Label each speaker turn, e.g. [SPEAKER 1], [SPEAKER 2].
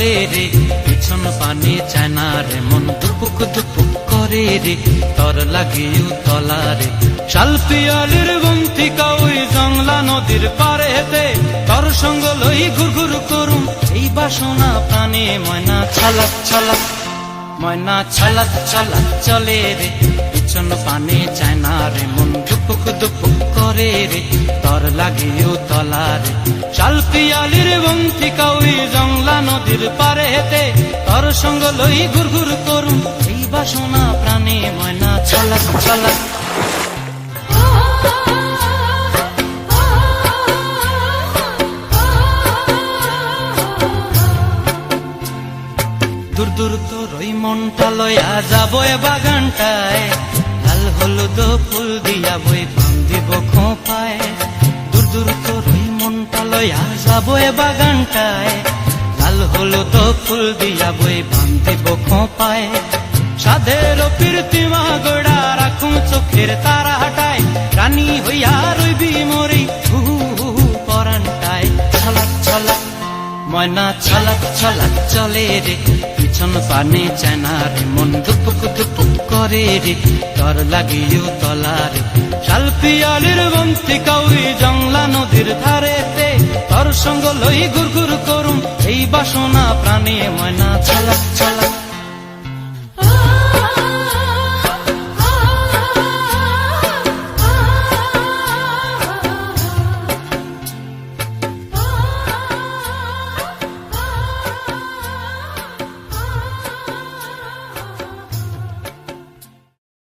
[SPEAKER 1] চলে রে, পিছন পানে চায় না রে, মন দুপুক দুপুক করে রে, তর লাগিও তলা রে। শালপিয়ালির বন্তিকা ওই জংলা নদীর পারে হেতে, তর সঙ্গ লই ঘুর ঘুর করুম এই বাসনা প্রাণে। ময়না ছলাক ছলাক, ময়না ছলাক ছলাক চলে রে, পিছন পানে চায় না রে, মন দুপুক দুপুক করে রে, তর লাগিও তলা রে। শালপিয়ালির বন্তিকা ওই জংলা নদীর পারে হেতে, তর সঙ্গ লই ঘুর ঘুর করুম এই বাসনা প্রাণে। ময়না ছলাক ছলাক। দূর দূর তোর ওই মনটা লয়া যাবো এ বাগানটায়, লাল হলুদ ফুল দিয়া বই বান্ধিব খোঁপায়। দূর দূর তোর ওই মনটা লয়া যাবো এ বাগানটায়, লাল হলুদ ফুল দিয়া বই বান্ধিব খোঁপায়। সাধের প্রীতিমা গোড়া রাখুম চোখের তারা হাটায়, রানী হইয়া রইবি মরি হু হু পরানটায়। ছলাক ছলাক, ময়না ছলাক ছলাক চলে রে, পিছন পানে চায় না রে, মন দুপুক দুপুক করে রে, তর লাগিও তলা রে। শালপিয়ালির বন্তিকা ওই জংলা নদীর ধারেতে, তর সঙ্গ লই ঘুর ঘুর করুম এই বাসনা প্রাণে। ময়না ছলাক ছলাক।